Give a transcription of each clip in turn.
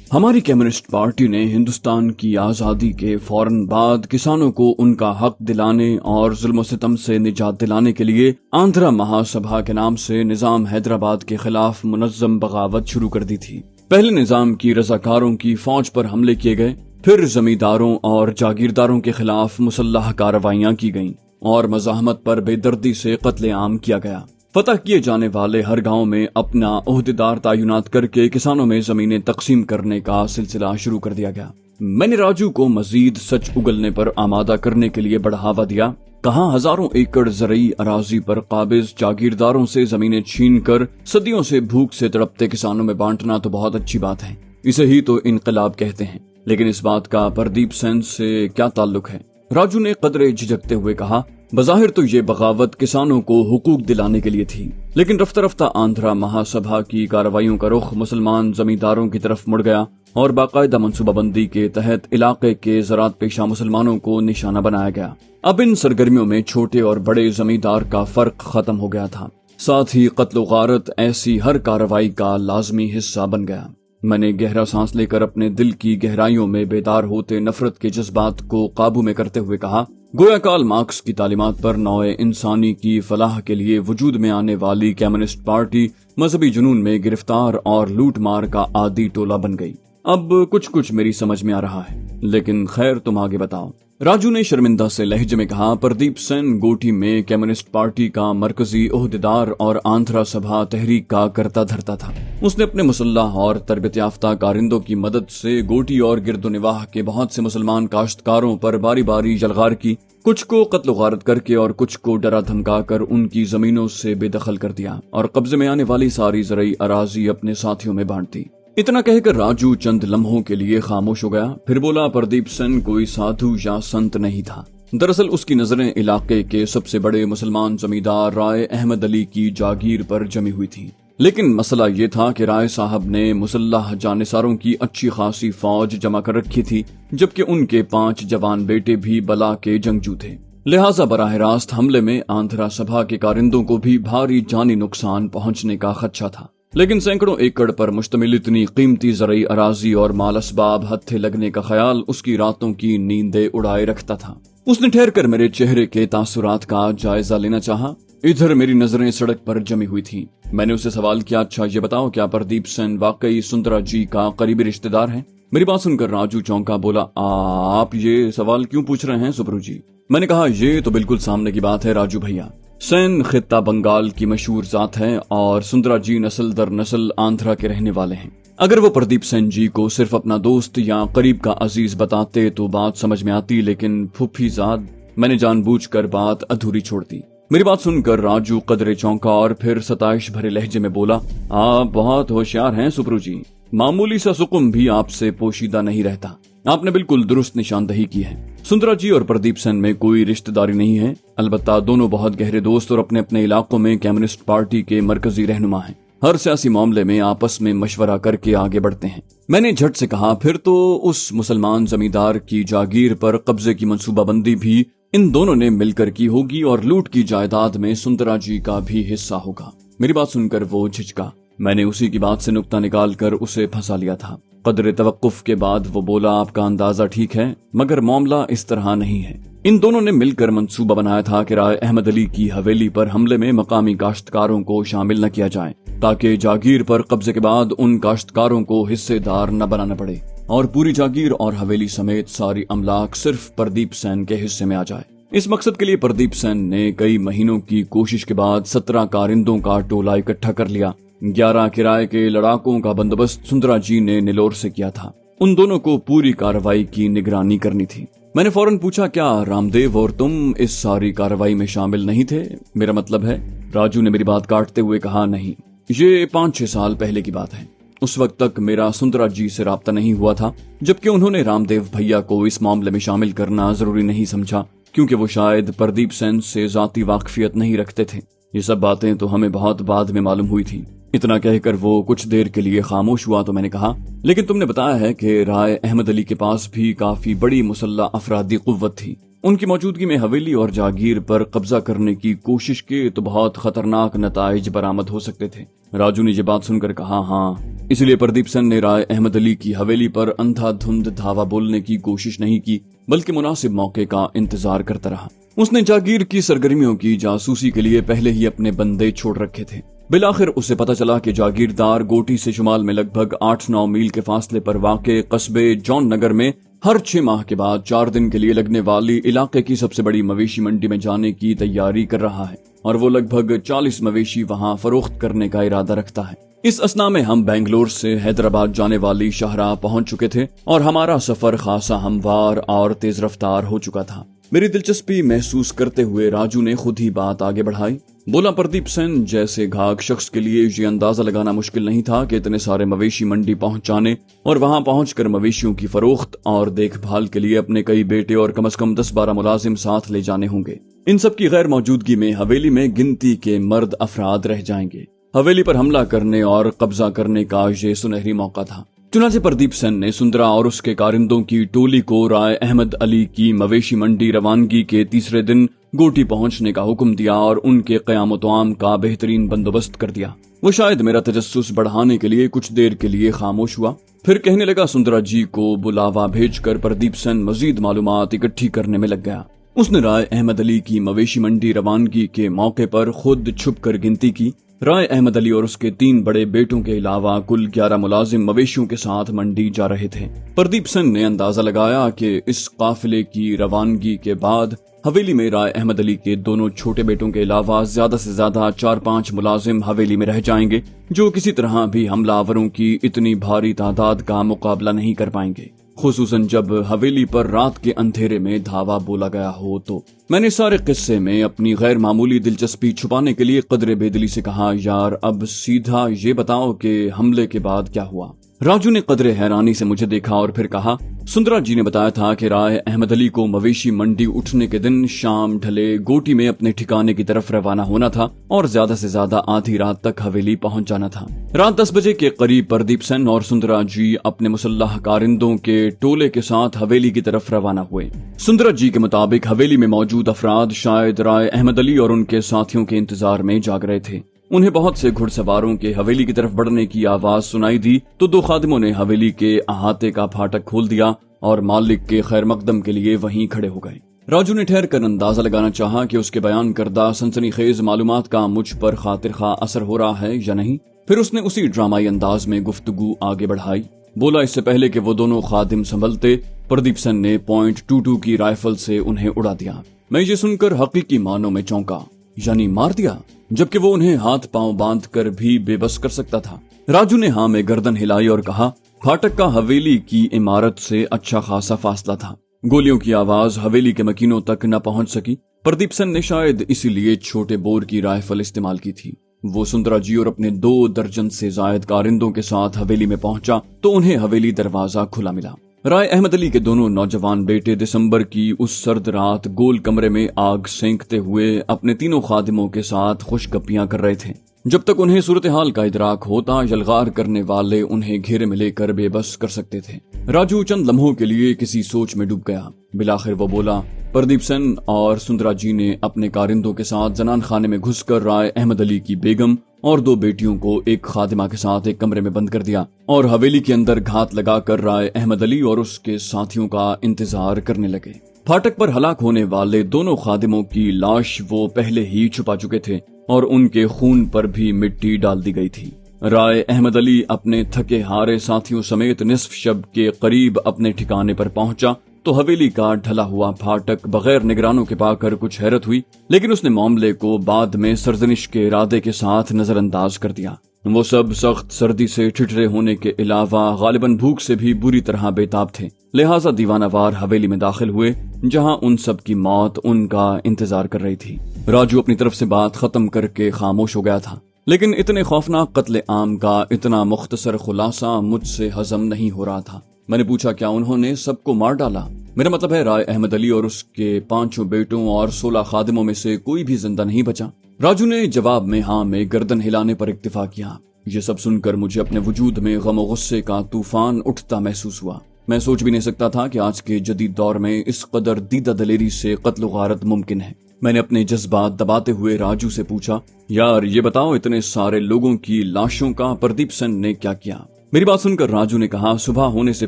ہماری communist party نے ہندوستان کی آزادی کے فوراً بعد کسانوں کو ان کا حق دلانے اور ظلم و ستم سے نجات دلانے کے لیے آندھرا مہا سبھا کے نام سے نظام حیدرآباد کے خلاف منظم بغاوت شروع کر دی تھی۔ پہلے نظام کی رضاکاروں کی فوج پر حملے کیے گئے، پھر زمینداروں اور جاگیرداروں کے خلاف مسلح کارروائیاں کی گئیں اور مزاحمت پر بے دردی سے قتل عام کیا گیا۔ فتح کیے جانے والے ہر گاؤں میں اپنا عہدیدار تعینات کر کے کسانوں میں زمینیں تقسیم کرنے کا سلسلہ شروع کر دیا گیا۔ میں نے راجو کو مزید سچ اگلنے پر آمادہ کرنے کے لیے بڑھاوا دیا۔ کہاں ہزاروں ایکڑ زرعی اراضی پر قابض جاگیرداروں سے زمینیں چھین کر صدیوں سے بھوک سے تڑپتے کسانوں میں بانٹنا تو بہت اچھی بات ہے، اسے ہی تو انقلاب کہتے ہیں، لیکن اس بات کا پردیپ سین سے کیا تعلق ہے؟ راجو نے قدرے جھجکتے ہوئے کہا، بظاہر تو یہ بغاوت کسانوں کو حقوق دلانے کے لیے تھی، لیکن رفتہ رفتہ آندھرا مہا سبھا کی کارروائیوں کا رخ مسلمان زمینداروں کی طرف مڑ گیا اور باقاعدہ منصوبہ بندی کے تحت علاقے کے زراعت پیشہ مسلمانوں کو نشانہ بنایا گیا۔ اب ان سرگرمیوں میں چھوٹے اور بڑے زمیندار کا فرق ختم ہو گیا تھا، ساتھ ہی قتل و غارت ایسی ہر کارروائی کا لازمی حصہ بن گیا۔ میں نے گہرا سانس لے کر اپنے دل کی گہرائیوں میں بیدار ہوتے نفرت کے جذبات کو قابو میں کرتے ہوئے کہا، گویا کارل مارکس کی تعلیمات پر نوع انسانی کی فلاح کے لیے وجود میں آنے والی کمیونسٹ پارٹی مذہبی جنون میں گرفتار اور لوٹ مار کا عادی ٹولہ بن گئی۔ اب کچھ میری سمجھ میں آ رہا ہے، لیکن خیر تم آگے بتاؤ۔ راجو نے شرمندہ سے لہجے میں کہا، پردیپ سین گوٹی میں کمیونسٹ پارٹی کا مرکزی عہدیدار اور آندھرا سبھا تحریک کا کرتا دھرتا تھا۔ اس نے اپنے مسلح اور تربیت یافتہ کارندوں کی مدد سے گوٹی اور گرد و نواح کے بہت سے مسلمان کاشتکاروں پر باری باری جلغار کی، کچھ کو قتل و غارت کر کے اور کچھ کو ڈرا دھمکا کر ان کی زمینوں سے بے دخل کر دیا اور قبضے میں آنے والی ساری زرعی اراضی اپنے ساتھیوں میں بانٹ دی۔ اتنا کہہ کر راجو چند لمحوں کے لیے خاموش ہو گیا، پھر بولا، پردیپ سین کوئی سادھو یا سنت نہیں تھا۔ دراصل اس کی نظریں علاقے کے سب سے بڑے مسلمان زمیندار رائے احمد علی کی جاگیر پر جمی ہوئی تھی، لیکن مسئلہ یہ تھا کہ رائے صاحب نے مسلح جانصاروں کی اچھی خاصی فوج جمع کر رکھی تھی، جبکہ ان کے 5 جوان بیٹے بھی بلا کے جنگجو تھے، لہٰذا براہ راست حملے میں آندھرا سبھا کے کارندوں کو بھی بھاری جانی نقصان پہنچنے کا خدشہ تھا۔ لیکن سینکڑوں ایکڑ پر مشتمل اتنی قیمتی زرعی اراضی اور مال اسباب ہتھے لگنے کا خیال اس کی راتوں کی نیندیں اڑائے رکھتا تھا۔ اس نے ٹھہر کر میرے چہرے کے تاثرات کا جائزہ لینا چاہا۔ ادھر میری نظریں سڑک پر جمی ہوئی تھیں۔ میں نے اسے سوال کیا، اچھا یہ بتاؤ، کیا پردیپ سین واقعی سندرا جی کا قریبی رشتہ دار ہے؟ میری بات سن کر راجو چونکا، بولا، آپ یہ سوال کیوں پوچھ رہے ہیں سپرو جی؟ میں نے کہا، یہ تو بالکل سامنے کی بات ہے راجو بھیا، سین خطہ بنگال کی مشہور ذات ہے اور سندرا جی نسل در نسل آندھرا کے رہنے والے ہیں۔ اگر وہ پردیپ سین جی کو صرف اپنا دوست یا قریب کا عزیز بتاتے تو بات سمجھ میں آتی، لیکن پھپھی زاد، میں نے جان بوجھ کر بات ادھوری چھوڑ دی۔ میری بات سن کر راجو قدرے چونکا اور پھر ستائش بھرے لہجے میں بولا، آپ بہت ہوشیار ہیں سپرو جی، معمولی سا سکم بھی آپ سے پوشیدہ نہیں رہتا۔ آپ نے بالکل درست نشاندہی کی ہے۔ سندرا جی اور پردیپ سین میں کوئی رشتہ داری نہیں ہے، البتہ دونوں بہت گہرے دوست اور اپنے اپنے علاقوں میں کمیونسٹ پارٹی کے مرکزی رہنما ہیں۔ ہر سیاسی معاملے میں آپس میں مشورہ کر کے آگے بڑھتے ہیں۔ میں نے جھٹ سے کہا، پھر تو اس مسلمان زمیندار کی جاگیر پر قبضے کی منصوبہ بندی بھی ان دونوں نے مل کر کی ہوگی اور لوٹ کی جائیداد میں سندرا جی کا بھی حصہ ہوگا۔ میری بات سن کر وہ جھجکا۔ میں نے اسی کی بات سے نکتہ نکال کر اسے پھنسا لیا تھا۔ قدر توقف کے بعد وہ بولا، آپ کا اندازہ ٹھیک ہے، مگر معاملہ اس طرح نہیں ہے۔ ان دونوں نے مل کر منصوبہ بنایا تھا کہ رائے احمد علی کی حویلی پر حملے میں مقامی کاشتکاروں کو شامل نہ کیا جائے، تاکہ جاگیر پر قبضے کے بعد ان کاشتکاروں کو حصے دار نہ بنانا پڑے اور پوری جاگیر اور حویلی سمیت ساری املاک صرف پردیپ سین کے حصے میں آ جائے۔ اس مقصد کے لیے پردیپ سین نے کئی مہینوں کی کوشش کے بعد 17 کارندوں کا ٹولہ اکٹھا کر لیا۔ 11 کرائے کے لڑاکوں کا بندوبست سندرا جی نے نیلور سے کیا تھا۔ ان دونوں کو پوری کارروائی کی نگرانی کرنی تھی۔ میں نے فوراً پوچھا، کیا رام دیو اور تم اس ساری کارروائی میں شامل نہیں تھے؟ میرا مطلب ہے، راجو نے میری بات کاٹتے ہوئے کہا، نہیں، یہ 5-6 سال پہلے کی بات ہے۔ اس وقت تک میرا سندرا جی سے رابطہ نہیں ہوا تھا، جبکہ انہوں نے رام دیو بھیا کو اس معاملے میں شامل کرنا ضروری نہیں سمجھا، کیونکہ وہ شاید پردیپ سین سے ذاتی واقفیت نہیں رکھتے تھے۔ یہ سب باتیں تو ہمیں بہت بعد میں معلوم ہوئی تھی۔ اتنا کہہ کر وہ کچھ دیر کے لیے خاموش ہوا تو میں نے کہا، لیکن تم نے بتایا ہے کہ رائے احمد علی کے پاس بھی کافی بڑی مسلح افرادی قوت تھی۔ ان کی موجودگی میں حویلی اور جاگیر پر قبضہ کرنے کی کوشش کے تو بہت خطرناک نتائج برآمد ہو سکتے تھے۔ راجو نے یہ بات سن کر کہا ہاں۔ اس لیے پردیپ سن نے رائے احمد علی کی حویلی پر اندھا دھند دھاوا بولنے کی کوشش نہیں کی، بلکہ مناسب موقع کا انتظار کرتا رہا۔ اس نے جاگیر کی سرگرمیوں کی جاسوسی کے لیے پہلے ہی اپنے بندے چھوڑ رکھے تھے۔ بالآخر اسے پتہ چلا کہ جاگیردار گوٹی سے شمال میں لگ بھگ 8-9 میل کے فاصلے پر واقع قصبے جون نگر میں ہر 6 ماہ کے بعد 4 دن کے لیے لگنے والی علاقے کی سب سے بڑی مویشی منڈی میں جانے کی تیاری کر رہا ہے، اور وہ لگ بھگ 40 مویشی وہاں فروخت کرنے کا ارادہ رکھتا ہے۔ اس اثنا میں ہم بنگلور سے حیدرآباد جانے والی شاہراہ پہنچ چکے تھے اور ہمارا سفر خاصا ہموار اور تیز رفتار ہو چکا تھا۔ میری دلچسپی محسوس کرتے ہوئے راجو نے خود ہی بات آگے بڑھائی۔ بولا، پردیپ سن جیسے گھاگ شخص کے لیے یہ اندازہ لگانا مشکل نہیں تھا کہ اتنے سارے مویشی منڈی پہنچانے اور وہاں پہنچ کر مویشیوں کی فروخت اور دیکھ بھال کے لیے اپنے کئی بیٹے اور کم از کم 10-12 ملازم ساتھ لے جانے ہوں گے۔ ان سب کی غیر موجودگی میں حویلی میں گنتی کے مرد افراد رہ جائیں گے۔ حویلی پر حملہ کرنے اور قبضہ کرنے کا یہ سنہری موقع تھا۔ چنانچہ پردیپ سن نے سندرا اور اس کے کارندوں کی ٹولی کو رائے احمد علی کی مویشی منڈی روانگی کے تیسرے دن گوٹی پہنچنے کا حکم دیا اور ان کے قیام و طعام کا بہترین بندوبست کر دیا۔ وہ شاید میرا تجسس بڑھانے کے لیے کچھ دیر کے لیے خاموش ہوا، پھر کہنے لگا، سندرا جی کو بلاوا بھیج کر پردیپ سن مزید معلومات اکٹھی کرنے میں لگ گیا۔ اس نے رائے احمد علی کی مویشی منڈی روانگی کے موقع پر خود چھپ کر گنتی کی۔ رائے احمد علی اور اس کے 3 بڑے بیٹوں کے علاوہ کل 11 ملازم مویشیوں کے ساتھ منڈی جا رہے تھے۔ پردیپ سن نے اندازہ لگایا کہ اس قافلے کی روانگی کے بعد حویلی میں رائے احمد علی کے دونوں چھوٹے بیٹوں کے علاوہ زیادہ سے زیادہ 4-5 ملازم حویلی میں رہ جائیں گے، جو کسی طرح بھی حملہ آوروں کی اتنی بھاری تعداد کا مقابلہ نہیں کر پائیں گے، خصوصاً جب حویلی پر رات کے اندھیرے میں دھاوا بولا گیا ہو تو۔ میں نے سارے قصے میں اپنی غیر معمولی دلچسپی چھپانے کے لیے قدرے بے دلی سے کہا، یار اب سیدھا یہ بتاؤ کہ حملے کے بعد کیا ہوا؟ راجو نے قدرے حیرانی سے مجھے دیکھا اور پھر کہا، سندرا جی نے بتایا تھا کہ رائے احمد علی کو مویشی منڈی اٹھنے کے دن شام ڈھلے گوٹی میں اپنے ٹھکانے کی طرف روانہ ہونا تھا اور زیادہ سے زیادہ آدھی رات تک حویلی پہنچ جانا تھا۔ رات 10 بجے کے قریب پردیپ سن اور سندرا جی اپنے مسلح کارندوں کے ٹولے کے ساتھ حویلی کی طرف روانہ ہوئے۔ سندرا جی کے مطابق حویلی میں موجود افراد شاید رائے احمد علی اور ان کے ساتھیوں کے انتظار میں جاگ رہے تھے۔ انہیں بہت سے گھڑ سواروں کے حویلی کی طرف بڑھنے کی آواز سنائی دی تو 2 خادموں نے حویلی کے احاطے کا پھاٹک کھول دیا اور مالک کے خیر مقدم کے لیے وہیں کھڑے ہو گئے۔ راجو نے ٹھہر کر اندازہ لگانا چاہا کہ اس کے بیان کردہ سنسنی خیز معلومات کا مجھ پر خاطر خواہ اثر ہو رہا ہے یا نہیں۔ پھر اس نے اسی ڈرامائی انداز میں گفتگو آگے بڑھائی۔ بولا، اس سے پہلے کہ وہ دونوں خادم سنبھلتے، پردیپ سن نے .22 کی رائفل سے انہیں اڑا دیا۔ میں یہ سن کر حقیقی معنوں میں چونکا، یعنی مار دیا، جبکہ وہ انہیں ہاتھ پاؤں باندھ کر بھی بے بس کر سکتا تھا۔ راجو نے ہاں میں گردن ہلائی اور کہا، پھاٹک کا حویلی کی عمارت سے اچھا خاصا فاصلہ تھا، گولیوں کی آواز حویلی کے مکینوں تک نہ پہنچ سکی۔ پردیپ سن نے شاید اسی لیے چھوٹے بور کی رائفل استعمال کی تھی۔ وہ سندرا جی اور اپنے 2 درجن سے زائد کارندوں کے ساتھ حویلی میں پہنچا تو انہیں حویلی دروازہ کھلا ملا۔ رائے احمد علی کے دونوں نوجوان بیٹے دسمبر کی اس سرد رات گول کمرے میں آگ سینکتے ہوئے اپنے 3 خادموں کے ساتھ خوش گپیاں کر رہے تھے۔ جب تک انہیں صورتحال کا ادراک ہوتا، یلغار کرنے والے انہیں گھیرے میں لے کر بے بس کر سکتے تھے۔ راجو چند لمحوں کے لیے کسی سوچ میں ڈوب گیا۔ بالآخر وہ بولا، پردیپ سن اور سندرا جی نے اپنے کارندوں کے ساتھ زنان خانے میں گھس کر رائے احمد علی کی بیگم اور 2 بیٹیوں کو ایک خادمہ کے ساتھ ایک کمرے میں بند کر دیا اور حویلی کے اندر گھات لگا کر رائے احمد علی اور اس کے ساتھیوں کا انتظار کرنے لگے۔ پھاٹک پر ہلاک ہونے والے دونوں خادموں کی لاش وہ پہلے ہی چھپا چکے تھے اور ان کے خون پر بھی مٹی ڈال دی گئی تھی۔ رائے احمد علی اپنے تھکے ہارے ساتھیوں سمیت نصف شب کے قریب اپنے ٹھکانے پر پہنچا تو حویلی کا ڈھلا ہوا پھاٹک بغیر نگرانوں کے پا کر کچھ حیرت ہوئی، لیکن اس نے معاملے کو بعد میں سرزنش کے ارادے کے ساتھ نظر انداز کر دیا۔ وہ سب سخت سردی سے ٹھٹرے ہونے کے علاوہ غالباً بھوک سے بھی بری طرح بے تاب تھے، لہٰذا دیوانہ وار حویلی میں داخل ہوئے جہاں ان سب کی موت ان کا انتظار کر رہی تھی۔ راجو اپنی طرف سے بات ختم کر کے خاموش ہو گیا تھا، لیکن اتنے خوفناک قتل عام کا اتنا مختصر خلاصہ مجھ سے ہضم نہیں ہو رہا تھا۔ میں نے پوچھا، کیا انہوں نے سب کو مار ڈالا؟ میرا مطلب ہے رائے احمد علی اور اس کے 5 بیٹوں اور 16 خادموں میں سے کوئی بھی زندہ نہیں بچا؟ راجو نے جواب میں ہاں میں گردن ہلانے پر اکتفا کیا۔ یہ سب سن کر مجھے اپنے وجود میں غم و غصے کا طوفان اٹھتا محسوس ہوا۔ میں سوچ بھی نہیں سکتا تھا کہ آج کے جدید دور میں اس قدر دیدہ دلیری سے قتل و غارت ممکن ہے۔ میں نے اپنے جذبات دباتے ہوئے راجو سے پوچھا، یار یہ بتاؤ اتنے سارے لوگوں کی لاشوں کا پردیپ سین نے کیا کیا؟ میری بات سن کر راجو نے کہا، صبح ہونے سے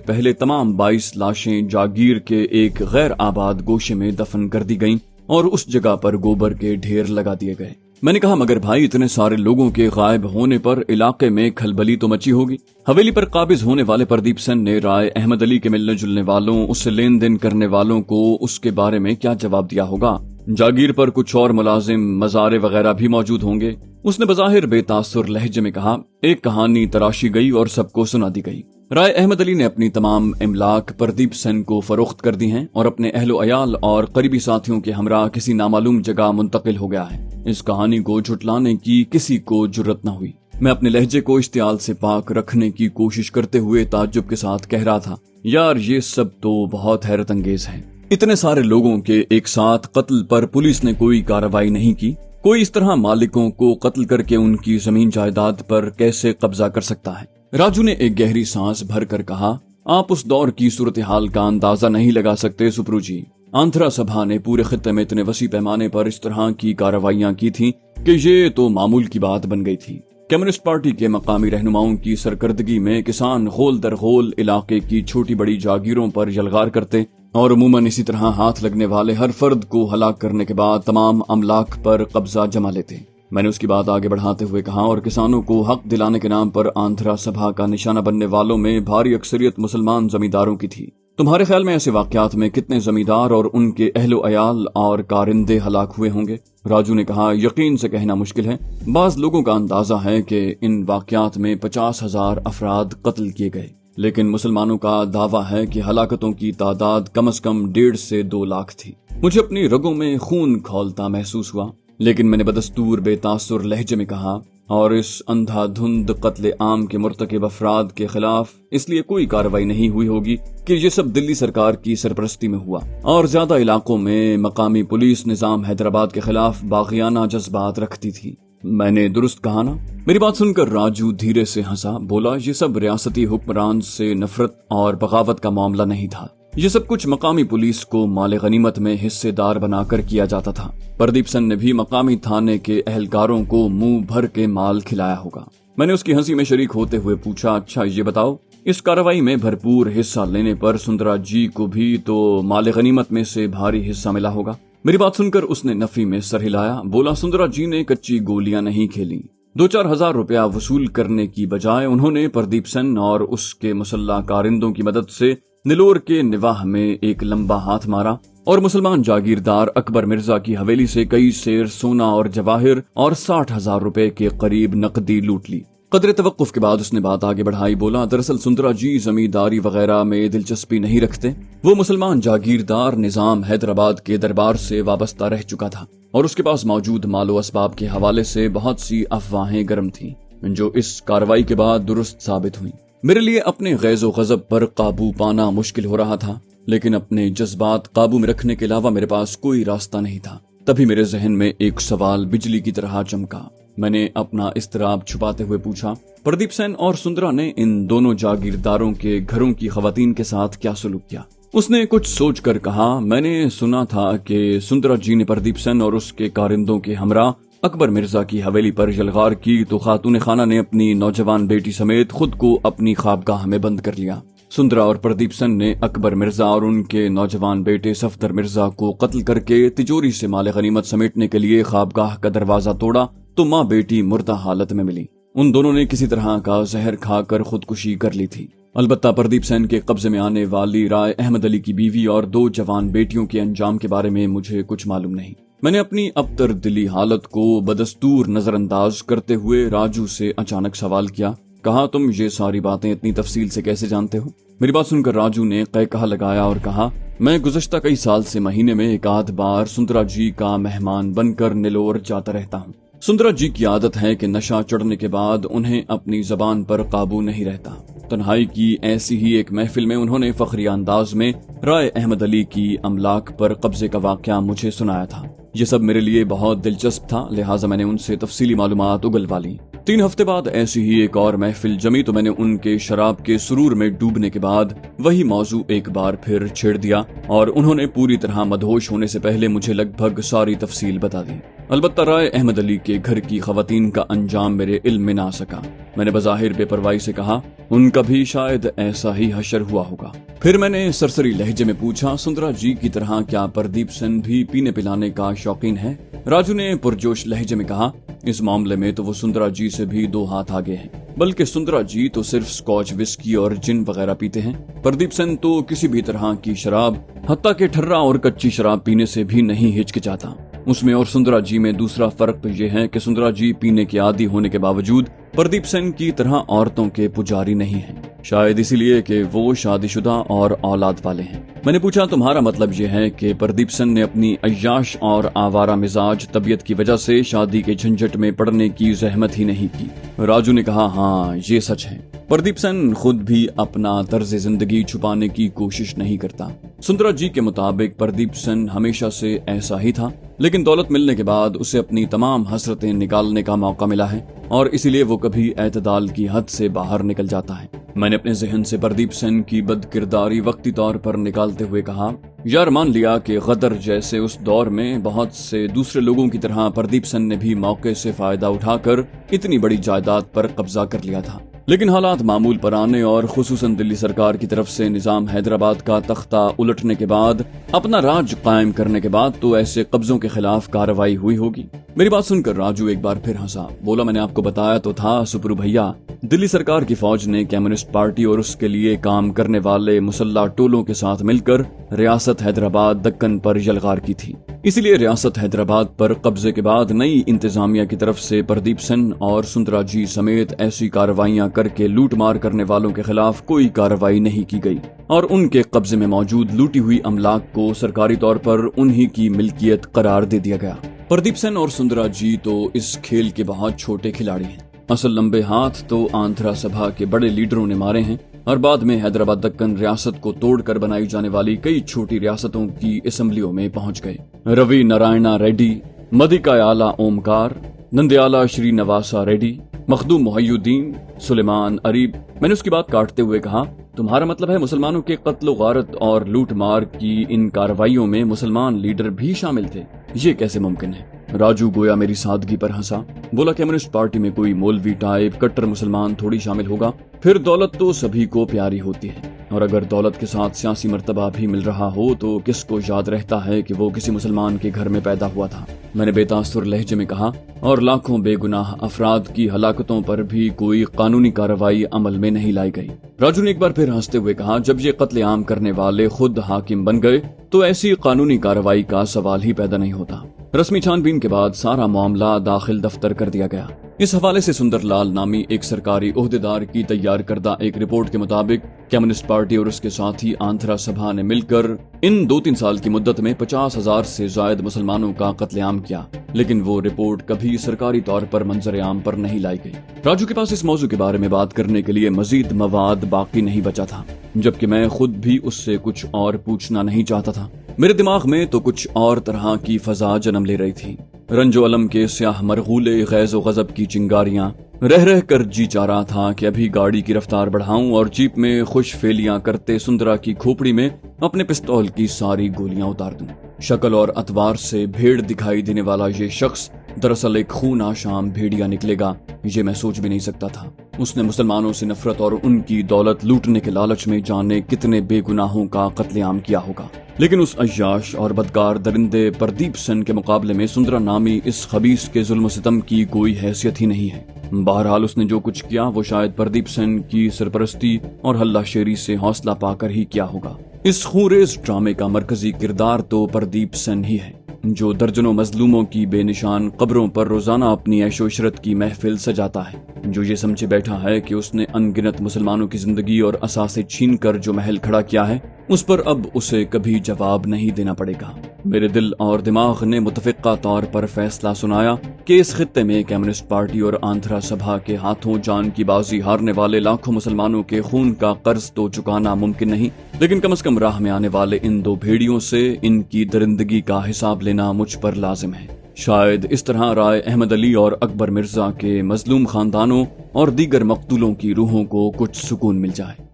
پہلے تمام 22 لاشیں جاگیر کے ایک غیر آباد گوشے میں دفن کر دی گئیں اور اس جگہ پر گوبر کے ڈھیر لگا دیے گئے۔ میں نے کہا، مگر بھائی اتنے سارے لوگوں کے غائب ہونے پر علاقے میں کھلبلی تو مچی ہوگی۔ حویلی پر قابض ہونے والے پردیپ سین نے رائے احمد علی کے ملنے جلنے والوں، اس سے لین دین کرنے والوں کو اس کے بارے میں کیا جواب دیا ہوگا؟ جاگیر پر کچھ اور ملازم، مزارے وغیرہ بھی موجود ہوں گے۔ اس نے بظاہر بے تاثر لہجے میں کہا، ایک کہانی تراشی گئی اور سب کو سنا دی گئی۔ رائے احمد علی نے اپنی تمام املاک پردیپ سین کو فروخت کر دی ہیں اور اپنے اہل و عیال اور قریبی ساتھیوں کے ہمراہ کسی نامعلوم جگہ منتقل ہو گیا ہے۔ اس کہانی کو جھٹلانے کی کسی کو جرت نہ ہوئی۔ میں اپنے لہجے کو اشتعال سے پاک رکھنے کی کوشش کرتے ہوئے تعجب کے ساتھ کہہ رہا تھا، یار یہ سب تو بہت حیرت انگیز ہے۔ اتنے سارے لوگوں کے ایک ساتھ قتل پر پولیس نے کوئی کارروائی نہیں کی۔ کوئی اس طرح مالکوں کو قتل کر کے ان کی زمین جائیداد پر کیسے قبضہ کر سکتا ہے؟ راجو نے ایک گہری سانس بھر کر کہا، آپ اس دور کی صورتحال کا اندازہ نہیں لگا سکتے سپرو جی۔ آندھرا سبھا نے پورے خطے میں اتنے وسیع پیمانے پر اس طرح کی کارروائیاں کی تھیں کہ یہ تو معمول کی بات بن گئی تھی۔ کمیونسٹ پارٹی کے مقامی رہنماؤں کی سرکردگی میں کسان غول در غول علاقے کی چھوٹی بڑی جاگیروں پر یلغار کرتے اور عموماً اسی طرح ہاتھ لگنے والے ہر فرد کو ہلاک کرنے کے بعد تمام املاک پر قبضہ جما لیتے۔ میں نے اس کی بات آگے بڑھاتے ہوئے کہا، اور کسانوں کو حق دلانے کے نام پر آندھرا سبھا کا نشانہ بننے والوں میں بھاری اکثریت مسلمان زمینداروں کی تھی۔ تمہارے خیال میں ایسے واقعات میں کتنے زمیندار اور ان کے اہل و عیال اور کارندے ہلاک ہوئے ہوں گے؟ راجو نے کہا، یقین سے کہنا مشکل ہے۔ بعض لوگوں کا اندازہ ہے کہ ان واقعات میں 50,000 افراد قتل کیے گئے، لیکن مسلمانوں کا دعویٰ ہے کہ ہلاکتوں کی تعداد کم از کم 1.5 سے 2 لاکھ تھی۔ مجھے اپنی رگوں میں خون کھولتا محسوس ہوا، لیکن میں نے بدستور بے تاثر لہجے میں کہا، اور اس اندھا دھند قتل عام کے مرتکب افراد کے خلاف اس لیے کوئی کارروائی نہیں ہوئی ہوگی کہ یہ سب دلی سرکار کی سرپرستی میں ہوا، اور زیادہ علاقوں میں مقامی پولیس نظام حیدرآباد کے خلاف باغیانہ جذبات رکھتی تھی۔ میں نے درست کہا نا؟ میری بات سن کر راجو دھیرے سے ہنسا، بولا، یہ سب ریاستی حکمران سے نفرت اور بغاوت کا معاملہ نہیں تھا۔ یہ سب کچھ مقامی پولیس کو مال غنیمت میں حصے دار بنا کر کیا جاتا تھا۔ پردیپ سین نے بھی مقامی تھانے کے اہلکاروں کو منہ بھر کے مال کھلایا ہوگا۔ میں نے اس کی ہنسی میں شریک ہوتے ہوئے پوچھا، اچھا یہ بتاؤ، اس کارروائی میں بھرپور حصہ لینے پر سندرا جی کو بھی تو مال غنیمت میں سے بھاری حصہ ملا ہوگا؟ میری بات سن کر اس نے نفی میں سر ہلایا، بولا، سندرا جی نے کچی گولیاں نہیں کھیلی۔ 2-4 ہزار روپیہ وصول کرنے کی بجائے انہوں نے پردیپ سین اور اس کے مسلح کارندوں کی مدد سے نلور کے نواح میں ایک لمبا ہاتھ مارا اور مسلمان جاگیردار اکبر مرزا کی حویلی سے کئی سیر سونا اور جواہر اور 60,000 روپے کے قریب نقدی لوٹ لی۔ قدر توقف کے بعد اس نے بات آگے بڑھائی، بولا، دراصل سندرا جی زمینداری وغیرہ میں دلچسپی نہیں رکھتے۔ وہ مسلمان جاگیردار نظام حیدرآباد کے دربار سے وابستہ رہ چکا تھا اور اس کے پاس موجود مال و اسباب کے حوالے سے بہت سی افواہیں گرم تھیں جو اس کارروائی کے بعد درست ثابت ہوئیں۔ میرے لیے اپنے غیظ و غضب پر قابو پانا مشکل ہو رہا تھا، لیکن اپنے جذبات قابو میں رکھنے کے علاوہ میرے پاس کوئی راستہ نہیں تھا۔ تبھی میرے ذہن میں ایک سوال بجلی کی طرح چمکا۔ میں نے اپنا اضطراب چھپاتے ہوئے پوچھا، پردیپ سین اور سندرا نے ان دونوں جاگیرداروں کے گھروں کی خواتین کے ساتھ کیا سلوک کیا؟ اس نے کچھ سوچ کر کہا، میں نے سنا تھا کہ سندرا جی نے پردیپ سین اور اس کے کارندوں کے ہمراہ اکبر مرزا کی حویلی پر یلغار کی تو خاتون خانہ نے اپنی نوجوان بیٹی سمیت خود کو اپنی خوابگاہ میں بند کر لیا۔ سندرا اور پردیپ سین نے اکبر مرزا اور ان کے نوجوان بیٹے صفدر مرزا کو قتل کر کے تجوری سے مال غنیمت سمیٹنے کے لیے خوابگاہ کا دروازہ توڑا تو ماں بیٹی مردہ حالت میں ملی۔ ان دونوں نے کسی طرح کا زہر کھا کر خودکشی کر لی تھی۔ البتہ پردیپ سین کے قبضے میں آنے والی رائے احمد علی کی بیوی اور 2 جوان بیٹیوں کے انجام کے بارے میں مجھے کچھ معلوم نہیں۔ میں نے اپنی ابتر دلی حالت کو بدستور نظر انداز کرتے ہوئے راجو سے اچانک سوال کیا، کہا، تم یہ ساری باتیں اتنی تفصیل سے کیسے جانتے ہو؟ میری بات سن کر راجو نے قہقہہ لگایا اور کہا، میں گزشتہ کئی سال سے مہینے میں 1 بار سندرا جی کا مہمان بن کر نلور جاتا رہتا ہوں۔ سندرا جی کی عادت ہے کہ نشہ چڑھنے کے بعد انہیں اپنی زبان پر قابو نہیں رہتا۔ تنہائی کی ایسی ہی ایک محفل میں انہوں نے فخری انداز میں رائے احمد علی کی املاک پر قبضے کا واقعہ مجھے سنایا تھا۔ یہ سب میرے لیے بہت دلچسپ تھا، لہٰذا میں نے ان سے تفصیلی معلومات اگلوا لی۔ 3 ہفتے بعد ایسی ہی ایک اور محفل جمی تو میں نے ان کے شراب کے سرور میں ڈوبنے کے بعد وہی موضوع ایک بار پھر چھیڑ دیا اور انہوں نے پوری طرح مدہوش ہونے سے پہلے مجھے لگ بھگ ساری تفصیل بتا دی۔ البتہ رائے احمد علی کے گھر کی خواتین کا انجام میرے علم میں نہ آ سکا۔ میں نے بظاہر بے پرواہی سے کہا، ان کا بھی شاید ایسا ہی حشر ہوا ہوگا۔ پھر میں نے سرسری لہجے میں پوچھا، سندرا جی کی طرح کیا پردیپ سن بھی پینے پلانے کا شوقین ہے؟ راجو نے پرجوش لہجے میں کہا، اس معاملے میں تو وہ سندرا جی سے بھی 2 ہاتھ آگے ہیں، بلکہ سندرا جی تو صرف سکاچ وسکی اور جن وغیرہ پیتے ہیں۔ پردیپ سن تو کسی بھی طرح کی شراب، حتیٰ کہ ٹھرا اور کچی شراب پینے سے بھی نہیں ہچکچاتا۔ اس میں اور سندرا جی میں دوسرا فرق تو یہ ہے کہ سندرا جی پینے کے عادی ہونے کے باوجود پردیپ سن کی طرح عورتوں کے پجاری نہیں ہیں، شاید اسی لیے کہ وہ شادی شدہ اور اولاد والے ہیں۔ میں نے پوچھا، تمہارا مطلب یہ ہے کہ پردیپ سن نے اپنی عیاش اور آوارہ مزاج طبیعت کی وجہ سے شادی کے جھنجٹ میں پڑنے کی زحمت ہی نہیں کی؟ راجو نے کہا، ہاں یہ سچ ہے۔ پردیپ سن خود بھی اپنا طرز زندگی چھپانے کی کوشش نہیں کرتا۔ سندرا جی کے مطابق پردیپ سن ہمیشہ سے ایسا ہی تھا، لیکن دولت ملنے کے بعد اسے اپنی تمام حسرتیں نکالنے کا موقع ملا ہے اور اسی لیے وہ کبھی اعتدال کی حد سے باہر نکل جاتا ہے۔ میں نے اپنے ذہن سے پردیپ سن کی بد کرداری وقتی طور پر نکالتے ہوئے کہا، یار مان لیا کہ غدر جیسے اس دور میں بہت سے دوسرے لوگوں کی طرح پردیپ سن نے بھی موقع سے فائدہ اٹھا کر اتنی بڑی جائیداد پر قبضہ کر لیا تھا، لیکن حالات معمول پر آنے اور خصوصاً دلی سرکار کی طرف سے نظام حیدرآباد کا تختہ الٹنے کے بعد، اپنا راج قائم کرنے کے بعد تو ایسے قبضوں کے خلاف کارروائی ہوئی ہوگی۔ میری بات سن کر راجو ایک بار پھر ہنسا، بولا، میں نے آپ کو بتایا تو تھا سپرو بھیا، دلی سرکار کی فوج نے کمیونسٹ پارٹی اور اس کے لیے کام کرنے والے مسلح ٹولوں کے ساتھ مل کر ریاست حیدرآباد دکن پر یلغار کی تھی۔ اسی لیے ریاست حیدرآباد پر قبضے کے بعد نئی انتظامیہ کی طرف سے پردیپ سن اور سندرا جی سمیت ایسی کارروائیاں کر کے لوٹ مار کرنے والوں کے خلاف کوئی کارروائی نہیں کی گئی اور ان کے قبضے میں موجود لوٹی ہوئی املاک کو سرکاری طور پر انہی کی ملکیت قرار دے دیا گیا۔ پردیپ سن اور سندرا جی تو اس کھیل کے بہت چھوٹے کھلاڑی ہیں، اصل لمبے ہاتھ تو آندھرا سبھا کے بڑے لیڈروں نے مارے ہیں اور بعد میں حیدرآباد دکن ریاست کو توڑ کر بنائی جانے والی کئی چھوٹی ریاستوں کی اسمبلیوں میں پہنچ گئے۔ روی نارائنا ریڈی، مدھیکایالا اومکار، نندیالا شری نواسا ریڈی، مخدوم محی الدین، سلیمان اریب۔ میں نے اس کی بات کاٹتے ہوئے کہا، تمہارا مطلب ہے مسلمانوں کے قتل و غارت اور لوٹ مار کی ان کارروائیوں میں مسلمان لیڈر بھی شامل تھے؟ یہ کیسے ممکن ہے؟ راجو گویا میری سادگی پر ہنسا، بولا، کمیونسٹ پارٹی میں کوئی مولوی ٹائپ کٹر مسلمان تھوڑی شامل ہوگا، پھر دولت تو سبھی کو پیاری ہوتی ہے، اور اگر دولت کے ساتھ سیاسی مرتبہ بھی مل رہا ہو تو کس کو یاد رہتا ہے کہ وہ کسی مسلمان کے گھر میں پیدا ہوا تھا؟ میں نے بے تاثر لہجے میں کہا، اور لاکھوں بے گناہ افراد کی ہلاکتوں پر بھی کوئی قانونی کارروائی عمل میں نہیں لائی گئی۔ راجو نے ایک بار پھر ہنستے ہوئے کہا، جب یہ قتل عام کرنے والے خود حاکم بن گئے تو ایسی قانونی کارروائی کا سوال ہی پیدا نہیں ہوتا۔ رسمی چھان بین کے بعد سارا معاملہ داخل دفتر کر دیا گیا۔ اس حوالے سے سندر لال نامی ایک سرکاری عہدیدار کی تیار کردہ ایک رپورٹ کے مطابق کمیونسٹ پارٹی اور اس کے ساتھی آندھرا سبھا نے مل کر ان 2-3 سال کی مدت میں 50,000 سے زائد مسلمانوں کا قتل عام کیا، لیکن وہ رپورٹ کبھی سرکاری طور پر منظر عام پر نہیں لائی گئی۔ راجو کے پاس اس موضوع کے بارے میں بات کرنے کے لیے مزید مواد باقی نہیں بچا تھا، جبکہ میں خود بھی اس سے کچھ اور پوچھنا نہیں چاہتا تھا۔ میرے دماغ میں تو کچھ اور طرح کی فضا جنم لے رہی تھی، رنج و علم کے سیاہ مرغولے، غیظ و غضب کی چنگاریاں، رہ کر جی چاہ رہا تھا کہ ابھی گاڑی کی رفتار بڑھاؤں اور جیپ میں خوش فیلیاں کرتے سندرا کی کھوپڑی میں اپنے پستول کی ساری گولیاں اتار دوں۔ شکل اور اتوار سے بھیڑ دکھائی دینے والا یہ شخص دراصل ایک خون آشام بھیڑیا نکلے گا، یہ میں سوچ بھی نہیں سکتا تھا۔ اس نے مسلمانوں سے نفرت اور ان کی دولت لوٹنے کے لالچ میں جانے کتنے بے گناہوں کا قتل عام کیا ہوگا، لیکن اس عیاش اور بدکار درندے پردیپ سن کے مقابلے میں سندرا نامی اس خبیث کے ظلم و ستم کی کوئی حیثیت ہی نہیں ہے۔ بہرحال اس نے جو کچھ کیا وہ شاید پردیپ سن کی سرپرستی اور ہلہ شیری سے حوصلہ پا کر ہی کیا ہوگا۔ اس خونریز ڈرامے کا مرکزی کردار تو پردیپ سن ہی ہے، جو درجنوں مظلوموں کی بے نشان قبروں پر روزانہ اپنی عیش و عشرت کی محفل سجاتا ہے، جو یہ سمجھے بیٹھا ہے کہ اس نے ان گنت مسلمانوں کی زندگی اور اثاثے چھین کر جو محل کھڑا کیا ہے اس پر اب اسے کبھی جواب نہیں دینا پڑے گا۔ میرے دل اور دماغ نے متفقہ طور پر فیصلہ سنایا کہ اس خطے میں کمیونسٹ پارٹی اور آندھرا سبھا کے ہاتھوں جان کی بازی ہارنے والے لاکھوں مسلمانوں کے خون کا قرض تو چکانا ممکن نہیں، لیکن کم از کم راہ میں آنے والے ان دو بھیڑیوں سے ان کی درندگی کا حساب لینا مجھ پر لازم ہے۔ شاید اس طرح رائے احمد علی اور اکبر مرزا کے مظلوم خاندانوں اور دیگر مقتولوں کی روحوں کو کچھ سکون مل جائے۔